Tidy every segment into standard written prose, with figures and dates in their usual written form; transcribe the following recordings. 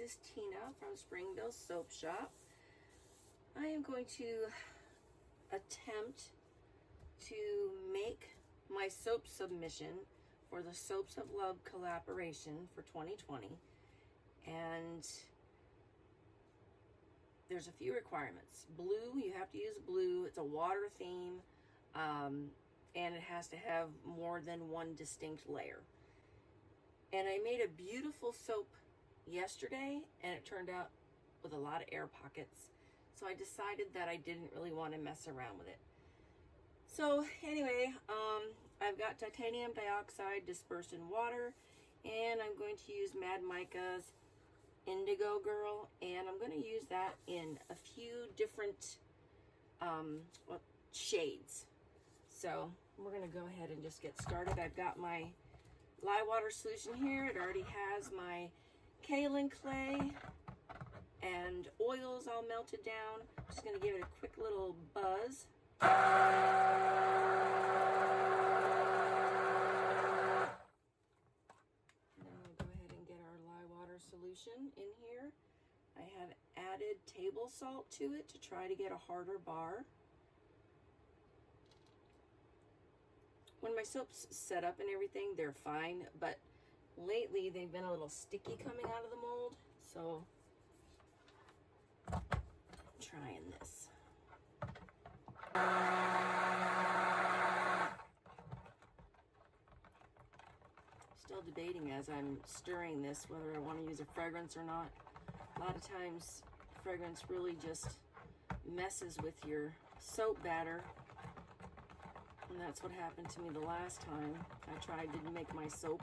is Tina from Springville Soap Shop. I am going to attempt to make my soap submission for the Soaps of Love collaboration for 2020. And there's a few requirements. Blue, you have to use blue. It's a water theme, and it has to have more than one distinct layer. And I made a beautiful soap yesterday, and it turned out with a lot of air pockets. So I decided that I didn't really want to mess around with it. So anyway, I've got titanium dioxide dispersed in water, and I'm going to use Mad Mica's Indigo Girl, and I'm going to use that in a few different shades. So we're going to go ahead and just get started. I've got my lye water solution here. It already has my kaolin clay and oils all melted down. Just going to give it a quick little buzz. And then we'll go ahead and get our lye water solution in here. I have added table salt to it to try to get a harder bar. When my soap's set up and everything, they're fine, but lately they've been a little sticky coming out of the mold, so I'm trying this. Still debating as I'm stirring this whether I want to use a fragrance or not. A lot of times fragrance really just messes with your soap batter, and that's what happened to me the last time I tried to make my soap.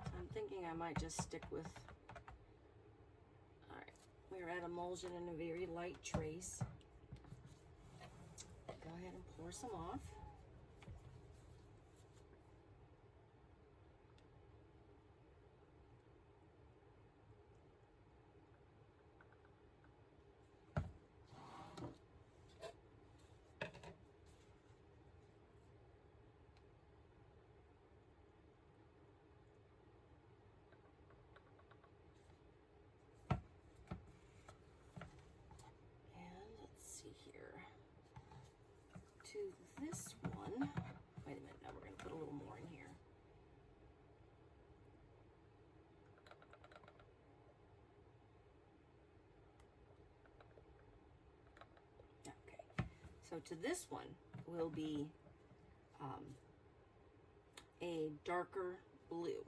So I'm thinking I might just stick with, all right, we're at emulsion in a very light trace. Go ahead and pour some off. Here to this one. Wait a minute, now we're going to put a little more in here. Okay, so to this one will be a darker blue,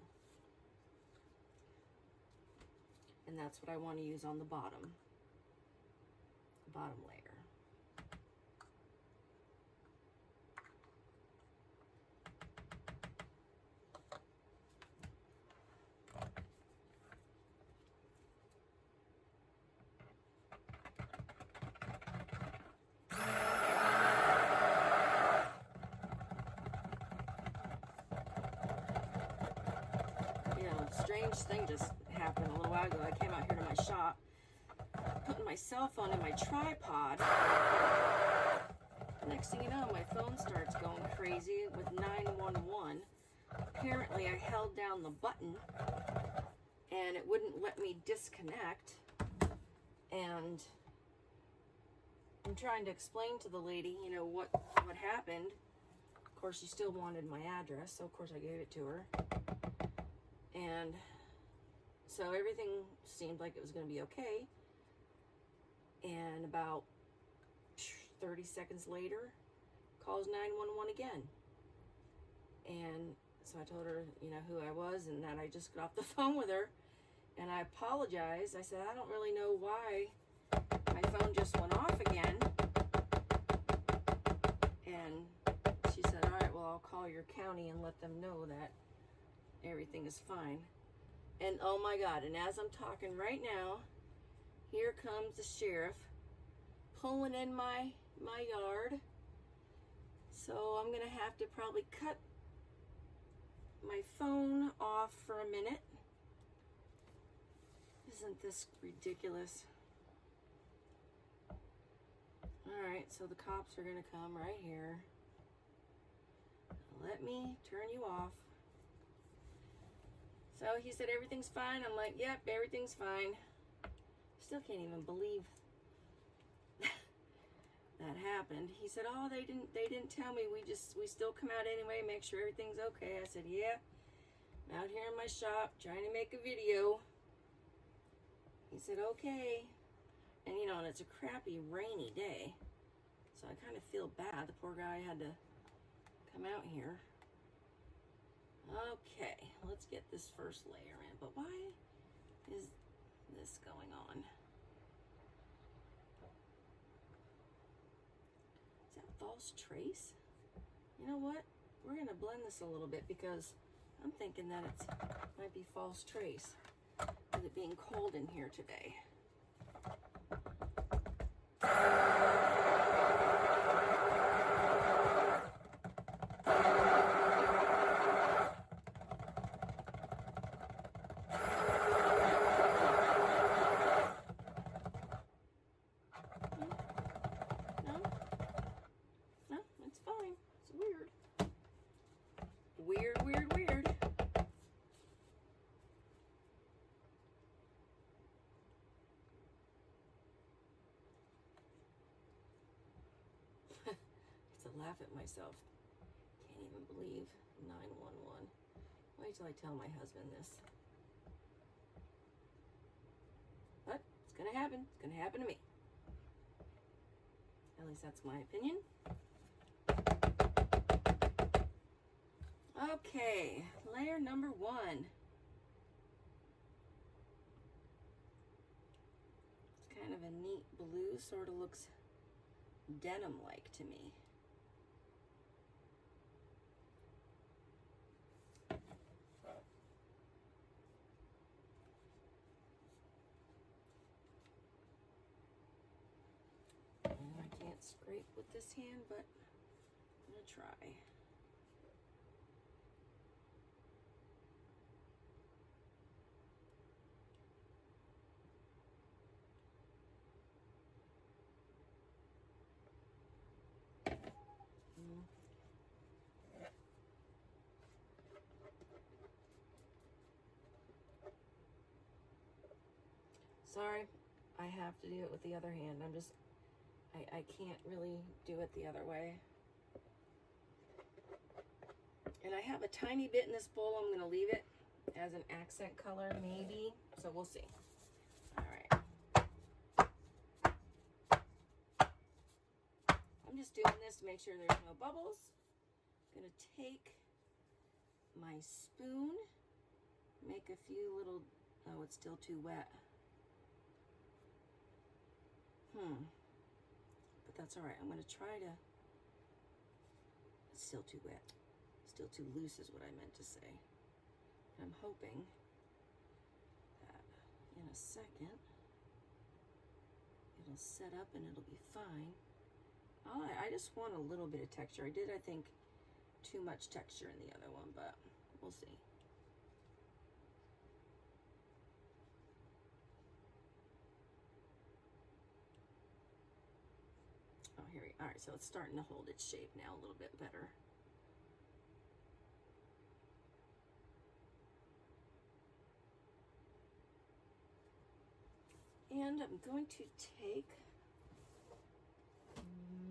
and that's what I want to use on the bottom layer. Strange thing just happened a little while ago. I came out here to my shop, putting my cell phone in my tripod. Next thing you know, my phone starts going crazy with 911. Apparently, I held down the button and it wouldn't let me disconnect. And I'm trying to explain to the lady, you know, what happened. Of course, she still wanted my address, so of course I gave it to her. And so everything seemed like it was going to be okay. And about 30 seconds later, calls 911 again. And so I told her, you know, who I was and that I just got off the phone with her. And I apologized. I said, I don't really know why my phone just went off again. And she said, all right, well, I'll call your county and let them know that everything is fine. And oh my God, and as I'm talking right now, here comes the sheriff pulling in my yard. So I'm gonna have to probably cut my phone off for a minute. Isn't this ridiculous? All right, so the cops are gonna come right here. Let me turn you off. So he said, everything's fine. I'm like, yep, everything's fine. Still can't even believe that happened. He said, oh, they didn't tell me. We still come out anyway, make sure everything's okay. I said, yeah, I'm out here in my shop trying to make a video. He said, okay. And you know, and it's a crappy rainy day. So I kind of feel bad. The poor guy had to come out here. Okay, let's get this first layer in. But why is this going on? Is that false trace? You know what? We're going to blend this a little bit because I'm thinking that it might be false trace with it being cold in here today. Weird. It's a laugh at myself. Can't even believe 911. Wait till I tell my husband this. But it's gonna happen. It's gonna happen to me. At least that's my opinion. Okay, layer number 1. It's kind of a neat blue, sort of looks denim-like to me. And I can't scrape with this hand, but I'm gonna try. Sorry, I have to do it with the other hand. I can't really do it the other way. And I have a tiny bit in this bowl. I'm going to leave it as an accent color, maybe. So we'll see. All right. I'm just doing this to make sure there's no bubbles. I'm going to take my spoon, make a few little, oh, it's still too wet. But that's all right. I'm going to try to, it's still too wet. Still too loose is what I meant to say. And I'm hoping that in a second, it'll set up and it'll be fine. I just want a little bit of texture. I did, I think, too much texture in the other one, but we'll see. Oh, here we go. All right, so it's starting to hold its shape now a little bit better. And I'm going to take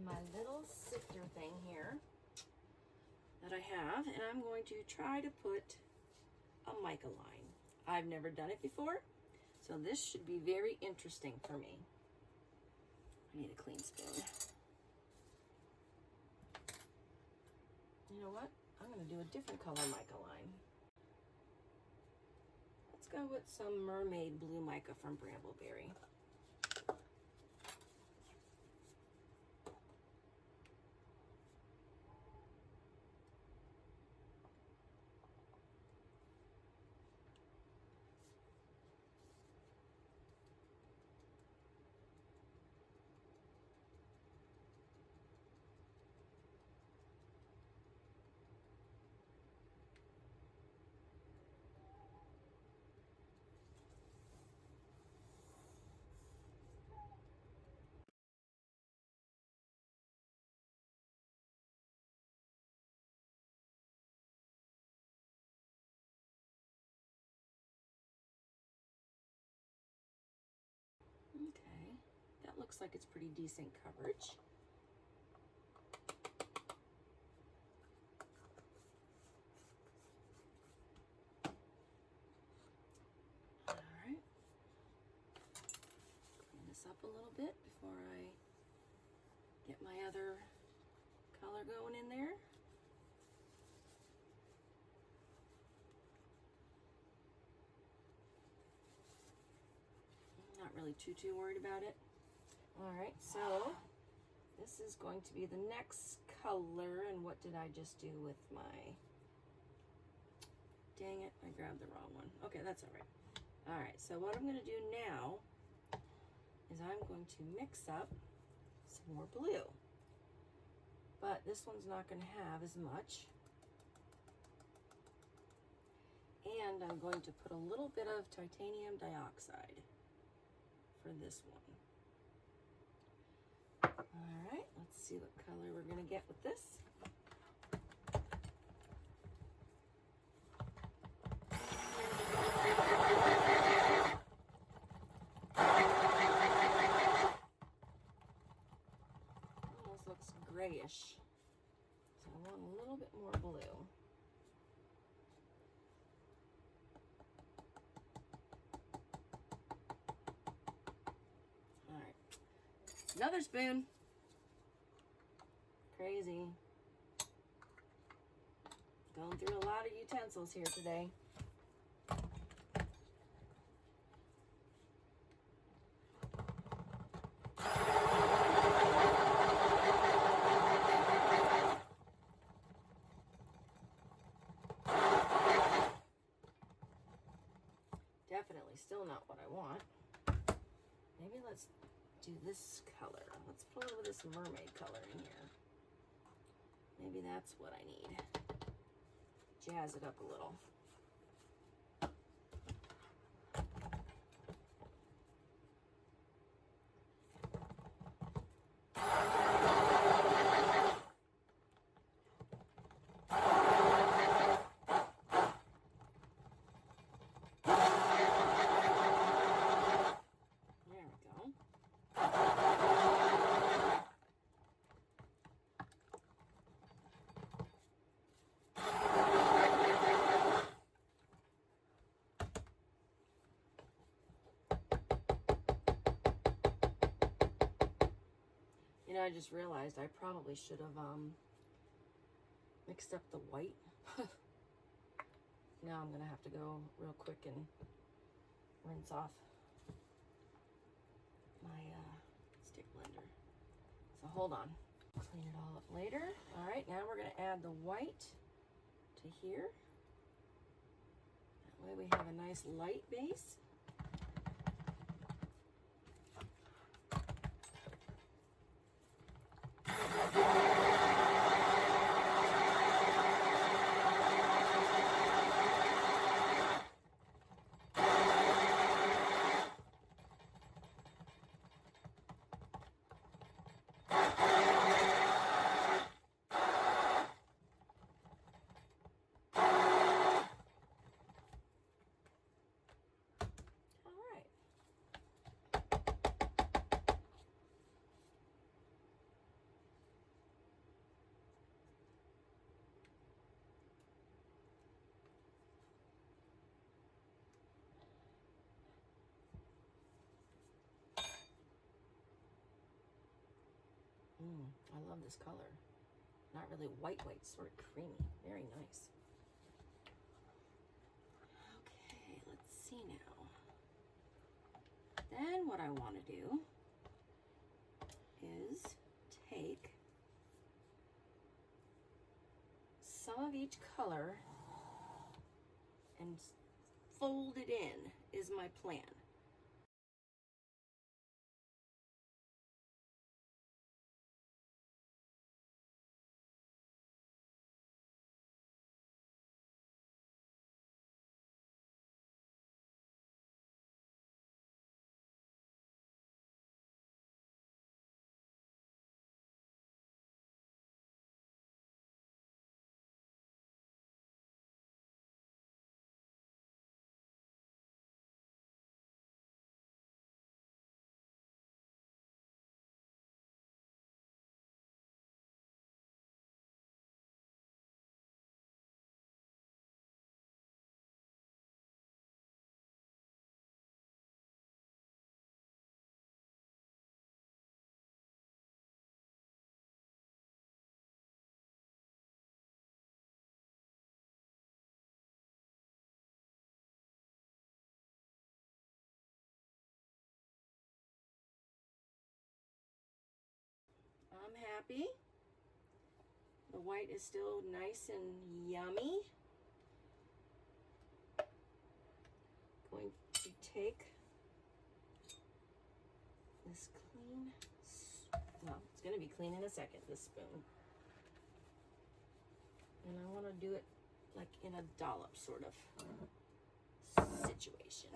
my little sifter thing here that I have, and I'm going to try to put a mica line. I've never done it before, so this should be very interesting for me. I need a clean spoon. You know what? I'm going to do a different color mica line. Let's go with some mermaid blue mica from Brambleberry. looks like it's pretty decent coverage. All right. Clean this up a little bit before I get my other color going in there. I'm not really too worried about it. All right, so this is going to be the next color. And what did I just do with my, dang it, I grabbed the wrong one. Okay, that's all right. All right, so what I'm gonna do now is I'm going to mix up some more blue. But this one's not gonna have as much. And I'm going to put a little bit of titanium dioxide for this one. All right, let's see what color we're gonna get with this. Almost looks grayish, so I want a little bit more blue. All right, another spoon. Crazy. Going through a lot of utensils here today. Definitely still not what I want. Maybe let's do this color. Let's put a little of this mermaid color in here. Maybe that's what I need. Jazz it up a little. You know, I just realized I probably should have mixed up the white. Now I'm gonna have to go real quick and rinse off my stick blender. So hold on, clean it all up later. All right, now we're gonna add the white to here. That way we have a nice light base. I love this color. Not really white, sort of creamy. Very nice. Okay, let's see now. Then what I want to do is take some of each color and fold it in, is my plan. happy. The white is still nice and yummy. Going to take this clean, well, it's going to be clean in a second, this spoon. And I want to do it like in a dollop sort of situation.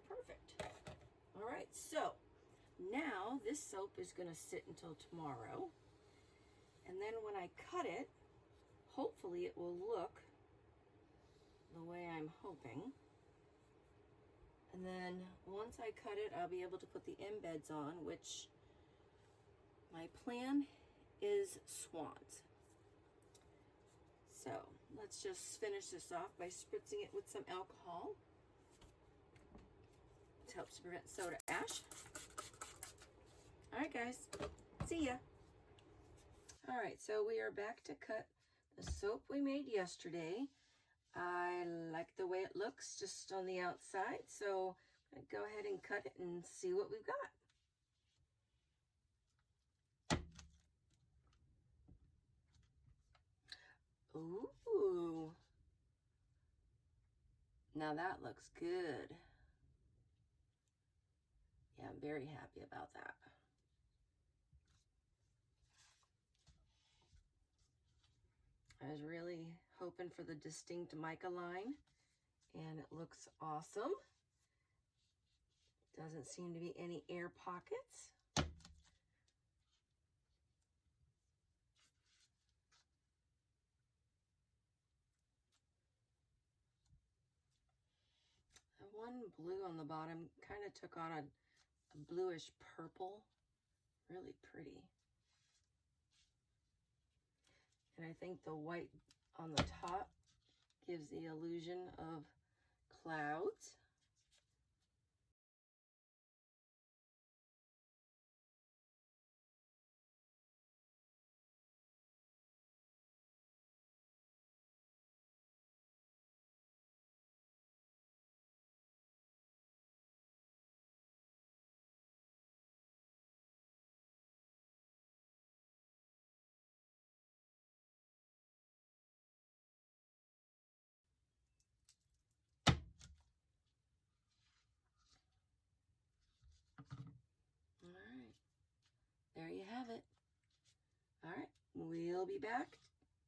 Perfect. All right, so now this soap is going to sit until tomorrow. And then when I cut it, hopefully it will look the way I'm hoping. And then once I cut it, I'll be able to put the embeds on, which my plan is Swans. So let's just finish this off by spritzing it with some alcohol. It helps to prevent soda ash. All right, guys, see ya. All right, so we are back to cut the soap we made yesterday. I like the way it looks just on the outside, so I'm gonna go ahead and cut it and see what we've got. Ooh, now that looks good. Yeah, I'm very happy about that. I was really hoping for the distinct mica line, and it looks awesome. Doesn't seem to be any air pockets. The one blue on the bottom kind of took on a bluish purple. Really pretty. And I think the white on the top gives the illusion of clouds. All right, there you have it. All right, we'll be back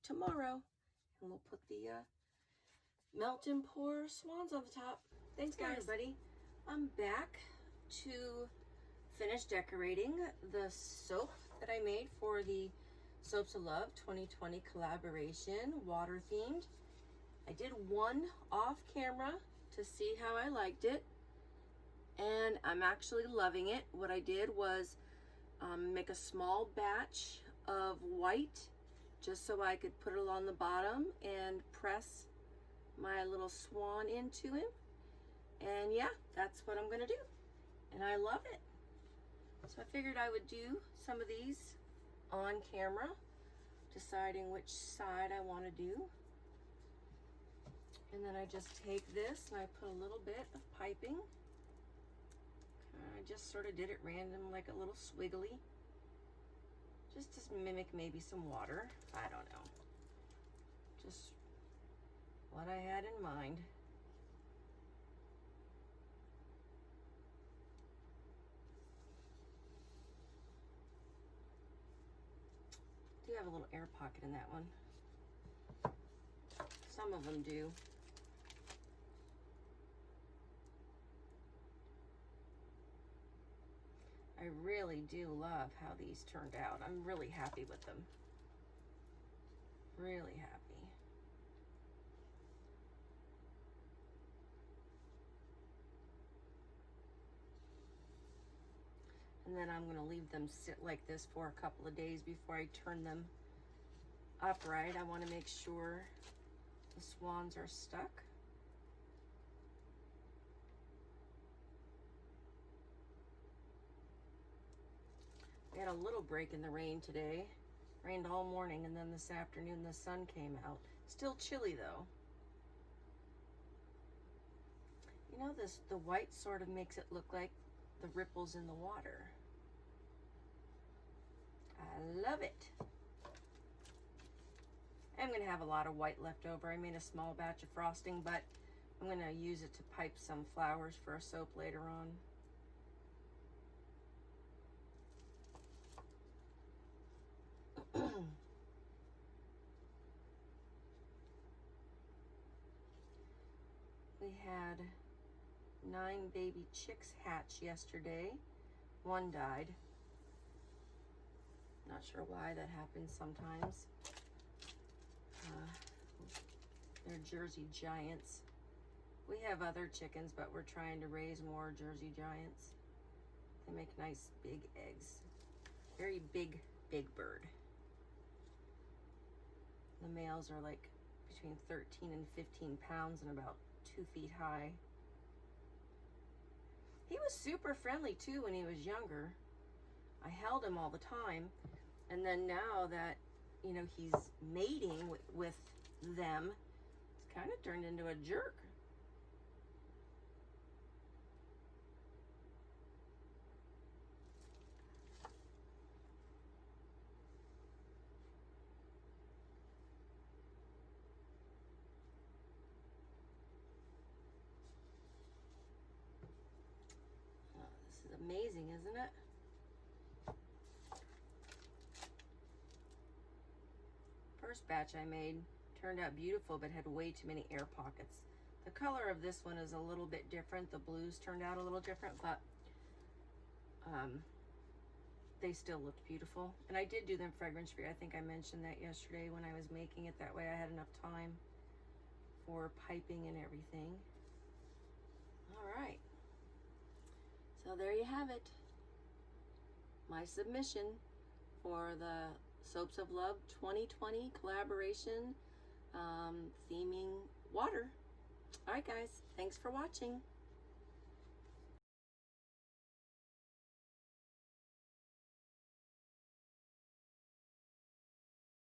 tomorrow, and we'll put the melt and pour swans on the top. Thanks, guys. Hi, everybody. I'm back to finish decorating the soap that I made for the Soaps of Love 2020 collaboration, water themed. I did one off camera to see how I liked it, and I'm actually loving it. What I did was make a small batch of white just so I could put it on the bottom and press my little swan into him. And yeah, that's what I'm gonna do. And I love it. So I figured I would do some of these on camera, deciding which side I want to do. And then I just take this and I put a little bit of piping. I just sort of did it random, like a little swiggly, just to mimic maybe some water. I don't know, just what I had in mind. Do have a little air pocket in that one. Some of them do. I really do love how these turned out. I'm really happy with them. Really happy. And then I'm gonna leave them sit like this for a couple of days before I turn them upright. I wanna make sure the swans are stuck. We had a little break in the rain today. Rained all morning, and then this afternoon the sun came out. Still chilly though. You know, the white sort of makes it look like the ripples in the water. I love it. I'm gonna have a lot of white left over. I made a small batch of frosting, but I'm gonna use it to pipe some flowers for a soap later on. We had 9 baby chicks hatch yesterday. One died. Not sure why that happens sometimes. They're Jersey Giants. We have other chickens, but we're trying to raise more Jersey Giants. They make nice big eggs. Very big, big bird. The males are like between 13 and 15 pounds and about 2 feet high. He was super friendly too when he was younger. I held him all the time. And then now that, you know, he's mating with them, it's kind of turned into a jerk. This is amazing, isn't it? First batch I made turned out beautiful, but had way too many air pockets. The color of this one is a little bit different. The blues turned out a little different, but they still looked beautiful. And I did do them fragrance free. I think I mentioned that yesterday when I was making it. That way I had enough time for piping and everything. All right. So there you have it. My submission for the Soaps of Love 2020 collaboration theming water. All right, guys. Thanks for watching.